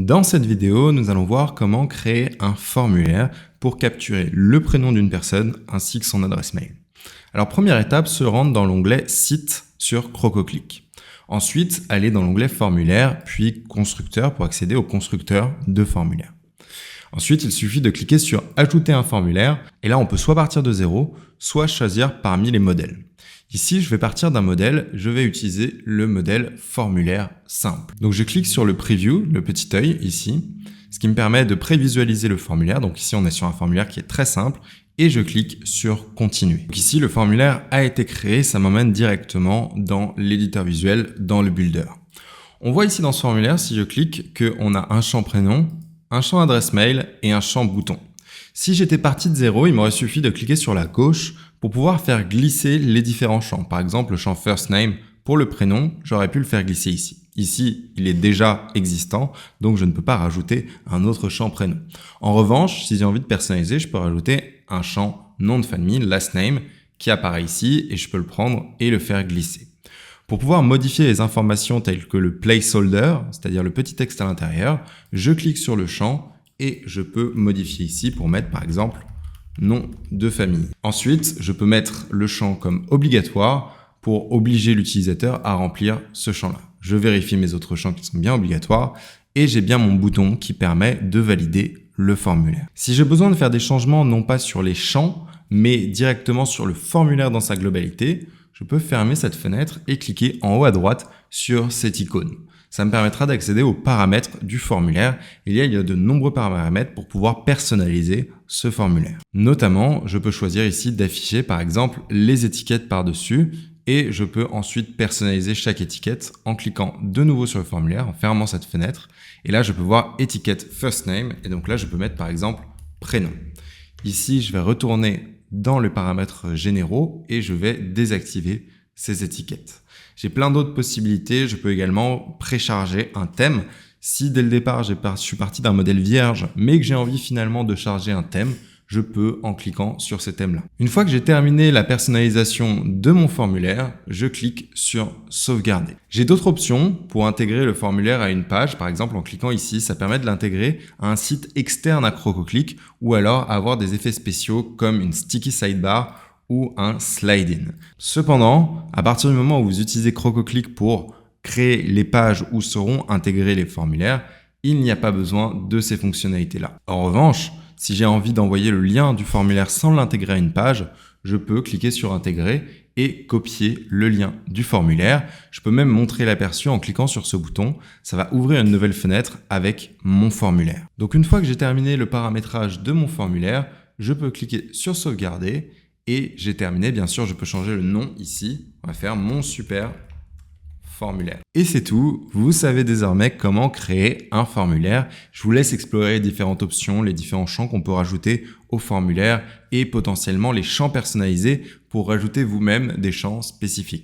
Dans cette vidéo, nous allons voir comment créer un formulaire pour capturer le prénom d'une personne ainsi que son adresse mail. Alors première étape, se rendre dans l'onglet Site sur Crococlic. Ensuite, aller dans l'onglet Formulaire, puis Constructeur pour accéder au constructeur de formulaire. Ensuite, il suffit de cliquer sur Ajouter un formulaire et là on peut soit partir de zéro, soit choisir parmi les modèles. Ici, je vais partir d'un modèle, je vais utiliser le modèle formulaire simple. Donc je clique sur le Preview, le petit œil ici, ce qui me permet de prévisualiser le formulaire. Donc ici, on est sur un formulaire qui est très simple et je clique sur Continuer. Donc ici, le formulaire a été créé, ça m'emmène directement dans l'éditeur visuel, dans le Builder. On voit ici dans ce formulaire, si je clique, qu'on a un champ prénom, un champ adresse mail et un champ bouton. Si j'étais parti de zéro, il m'aurait suffi de cliquer sur la gauche pour pouvoir faire glisser les différents champs. Par exemple, le champ First Name pour le prénom, j'aurais pu le faire glisser ici. Ici, il est déjà existant, donc je ne peux pas rajouter un autre champ prénom. En revanche, si j'ai envie de personnaliser, je peux rajouter un champ nom de famille, Last Name, qui apparaît ici et je peux le prendre et le faire glisser. Pour pouvoir modifier les informations telles que le placeholder, c'est-à-dire le petit texte à l'intérieur, je clique sur le champ et je peux modifier ici pour mettre par exemple nom de famille. Ensuite, je peux mettre le champ comme obligatoire pour obliger l'utilisateur à remplir ce champ-là. Je vérifie mes autres champs qui sont bien obligatoires et j'ai bien mon bouton qui permet de valider le formulaire. Si j'ai besoin de faire des changements non pas sur les champs, mais directement sur le formulaire dans sa globalité, je peux fermer cette fenêtre et cliquer en haut à droite sur cette icône. Ça me permettra d'accéder aux paramètres du formulaire. Il y a de nombreux paramètres pour pouvoir personnaliser ce formulaire. Notamment, je peux choisir ici d'afficher par exemple les étiquettes par-dessus et je peux ensuite personnaliser chaque étiquette en cliquant de nouveau sur le formulaire, en fermant cette fenêtre. Et là, je peux voir étiquette First Name et donc là, je peux mettre par exemple prénom. Ici, je vais retourner dans les paramètres généraux et je vais désactiver ces étiquettes. J'ai plein d'autres possibilités. Je peux également précharger un thème. Si dès le départ, je suis parti d'un modèle vierge, mais que j'ai envie finalement de charger un thème, je peux en cliquant sur ce thème-là. Une fois que j'ai terminé la personnalisation de mon formulaire, je clique sur Sauvegarder. J'ai d'autres options pour intégrer le formulaire à une page. Par exemple, en cliquant ici, ça permet de l'intégrer à un site externe à Crococlic ou alors avoir des effets spéciaux comme une sticky sidebar ou un slide-in. Cependant, à partir du moment où vous utilisez Crococlic pour créer les pages où seront intégrés les formulaires, il n'y a pas besoin de ces fonctionnalités-là. En revanche, si j'ai envie d'envoyer le lien du formulaire sans l'intégrer à une page, je peux cliquer sur Intégrer et copier le lien du formulaire. Je peux même montrer l'aperçu en cliquant sur ce bouton. Ça va ouvrir une nouvelle fenêtre avec mon formulaire. Donc une fois que j'ai terminé le paramétrage de mon formulaire, je peux cliquer sur Sauvegarder et j'ai terminé. Bien sûr, je peux changer le nom ici. On va faire mon super formulaire. Et c'est tout, vous savez désormais comment créer un formulaire. Je vous laisse explorer les différentes options, les différents champs qu'on peut rajouter au formulaire et potentiellement les champs personnalisés pour rajouter vous-même des champs spécifiques.